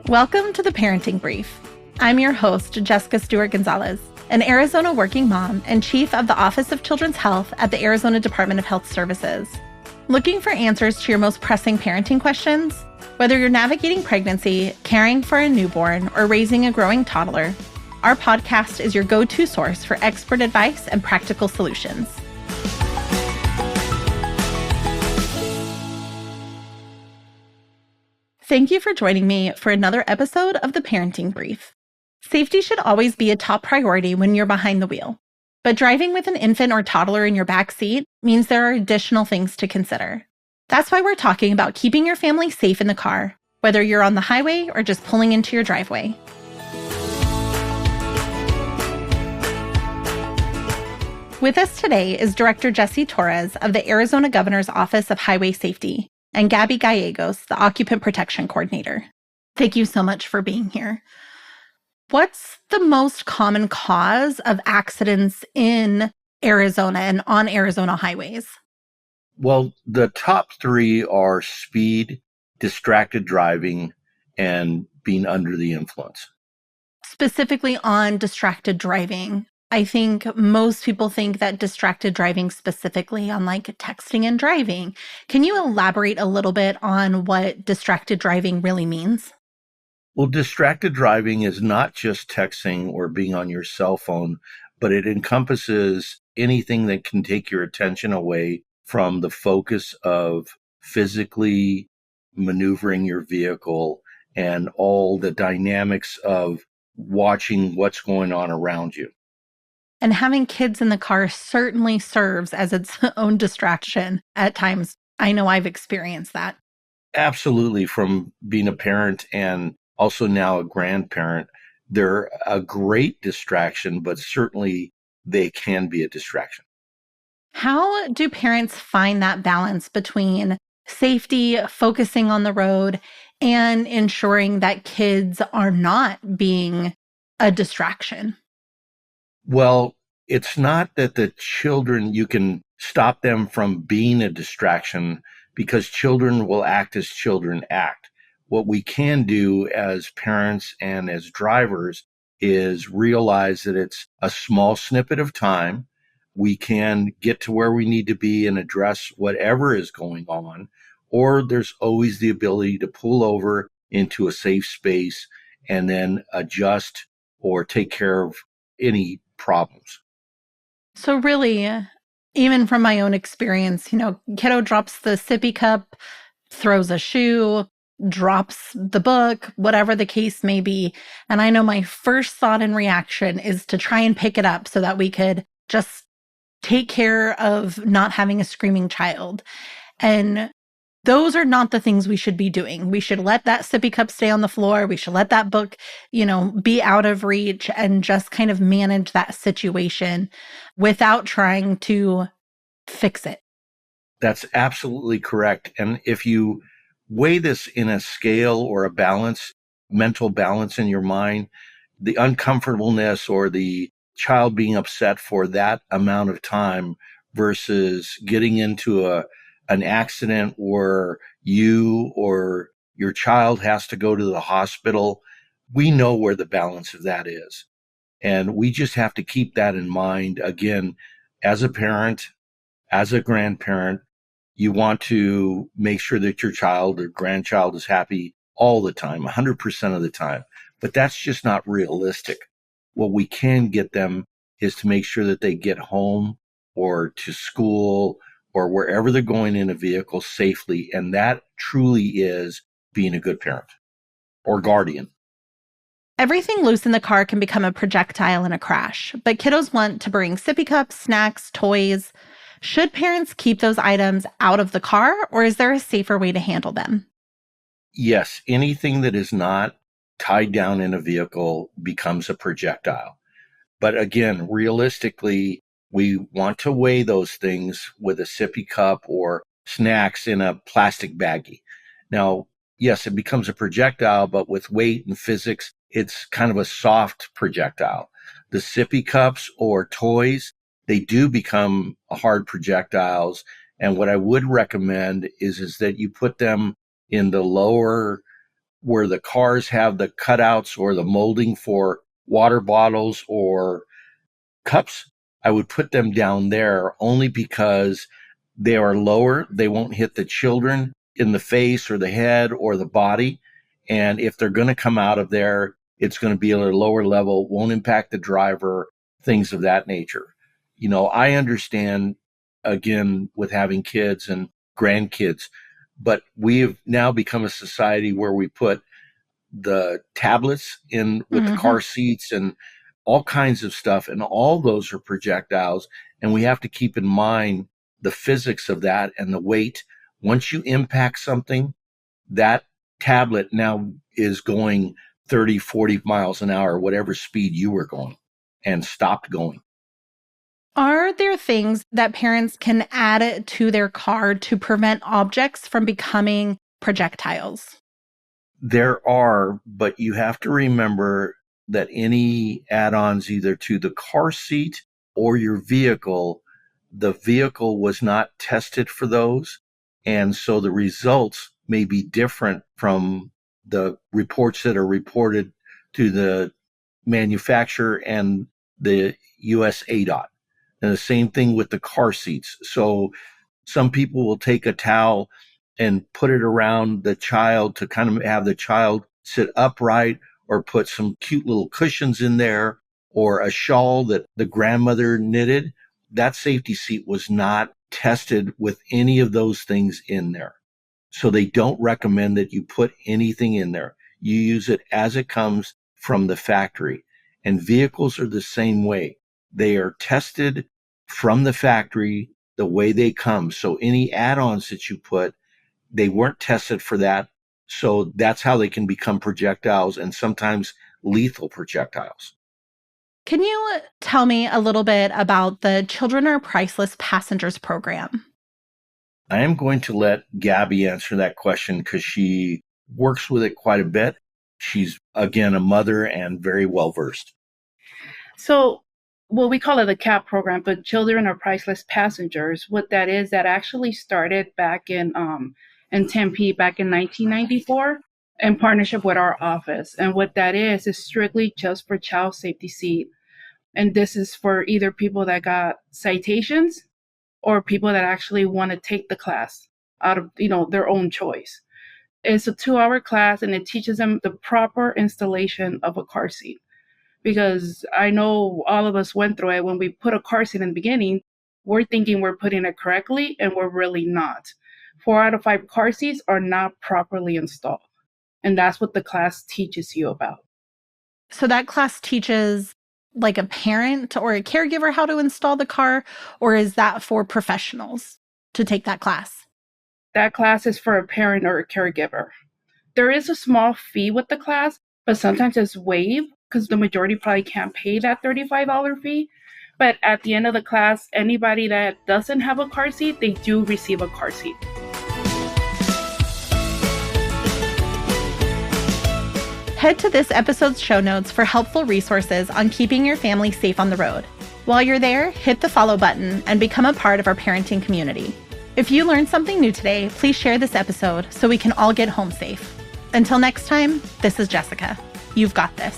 Welcome to the Parenting Brief. I'm your host, Jessica Stewart-Gonzalez, an Arizona working mom and chief of the Office of Children's Health at the Arizona Department of Health Services. Looking for answers to your most pressing parenting questions? Whether you're navigating pregnancy, caring for a newborn, or raising a growing toddler, our podcast is your go-to source for expert advice and practical solutions. Thank you for joining me for another episode of the Parenting Brief. Safety should always be a top priority when you're behind the wheel, but driving with an infant or toddler in your back seat means there are additional things to consider. That's why we're talking about keeping your family safe in the car, whether you're on the highway or just pulling into your driveway. With us today is Director Jesse Torrez of the Arizona Governor's Office of Highway Safety, and Gabby Gallegos, the Occupant Protection Coordinator. Thank you so much for being here. What's the most common cause of accidents in Arizona and on Arizona highways? Well, the top three are speed, distracted driving, and being under the influence. Specifically on distracted driving, I think most people think that distracted driving specifically on like texting and driving. Can you elaborate a little bit on what distracted driving really means? Well, distracted driving is not just texting or being on your cell phone, but it encompasses anything that can take your attention away from the focus of physically maneuvering your vehicle and all the dynamics of watching what's going on around you. And having kids in the car certainly serves as its own distraction at times. I know I've experienced that. Absolutely. From being a parent and also now a grandparent, they're a great distraction, but certainly they can be a distraction. How do parents find that balance between safety, focusing on the road, and ensuring that kids are not being a distraction? Well, it's not that the children, you can stop them from being a distraction because children will act as children act. What we can do as parents and as drivers is realize that it's a small snippet of time. We can get to where we need to be and address whatever is going on, or there's always the ability to pull over into a safe space and then adjust or take care of any problems. So really, even from my own experience, kiddo drops the sippy cup, throws a shoe, drops the book, whatever the case may be. And I know my first thought and reaction is to try and pick it up so that we could just take care of not having a screaming child. And those are not the things we should be doing. We should let that sippy cup stay on the floor. We should let that book, be out of reach and just kind of manage that situation without trying to fix it. That's absolutely correct. And if you weigh this in a scale or a balance, mental balance in your mind, the uncomfortableness or the child being upset for that amount of time versus getting into an accident where you or your child has to go to the hospital, we know where the balance of that is. And we just have to keep that in mind. Again, as a parent, as a grandparent, you want to make sure that your child or grandchild is happy all the time, 100% of the time. But that's just not realistic. What we can get them is to make sure that they get home or to school or wherever they're going in a vehicle safely. And that truly is being a good parent or guardian. Everything loose in the car can become a projectile in a crash, but kiddos want to bring sippy cups, snacks, toys. Should parents keep those items out of the car, or is there a safer way to handle them? Yes, anything that is not tied down in a vehicle becomes a projectile. But again, realistically, we want to weigh those things with a sippy cup or snacks in a plastic baggie. Now, yes, it becomes a projectile, but with weight and physics, it's kind of a soft projectile. The sippy cups or toys, they do become hard projectiles. And what I would recommend is that you put them in the lower where the cars have the cutouts or the molding for water bottles or cups, I would put them down there only because they are lower. They won't hit the children in the face or the head or the body. And if they're going to come out of there, it's going to be at a lower level, won't impact the driver, things of that nature. I understand, again, with having kids and grandkids, but we have now become a society where we put the tablets in with the car seats and all kinds of stuff. And all those are projectiles. And we have to keep in mind the physics of that and the weight. Once you impact something, that tablet now is going 30, 40 miles an hour, whatever speed you were going, and stopped going. Are there things that parents can add to their car to prevent objects from becoming projectiles? There are, but you have to remember that any add-ons either to the car seat or your vehicle, the vehicle was not tested for those. And so the results may be different from the reports that are reported to the manufacturer and the US ADOT. And the same thing with the car seats. So some people will take a towel and put it around the child to kind of have the child sit upright, or put some cute little cushions in there, or a shawl that the grandmother knitted. That safety seat was not tested with any of those things in there. So they don't recommend that you put anything in there. You use it as it comes from the factory. And vehicles are the same way. They are tested from the factory the way they come. So any add-ons that you put, they weren't tested for that. So that's how they can become projectiles, and sometimes lethal projectiles. Can you tell me a little bit about the Children Are Priceless Passengers program? I am going to let Gabby answer that question because she works with it quite a bit. She's, again, a mother and very well versed. So, well, we call it a CAP program, but Children Are Priceless Passengers. What that is, that actually started back in Tempe back in 1994 in partnership with our office. And what that is strictly just for child safety seat. And this is for either people that got citations or people that actually want to take the class out of, their own choice. It's a 2-hour class, and it teaches them the proper installation of a car seat. Because I know all of us went through it. When we put a car seat in the beginning, we're thinking we're putting it correctly, and we're really not. 4 out of 5 car seats are not properly installed. And that's what the class teaches you about. So that class teaches like a parent or a caregiver how to install the car, or is that for professionals to take that class? That class is for a parent or a caregiver. There is a small fee with the class, but sometimes it's waived because the majority probably can't pay that $35 fee. But at the end of the class, anybody that doesn't have a car seat, they do receive a car seat. Head to this episode's show notes for helpful resources on keeping your family safe on the road. While you're there, hit the follow button and become a part of our parenting community. If you learned something new today, please share this episode so we can all get home safe. Until next time, this is Jessica. You've got this.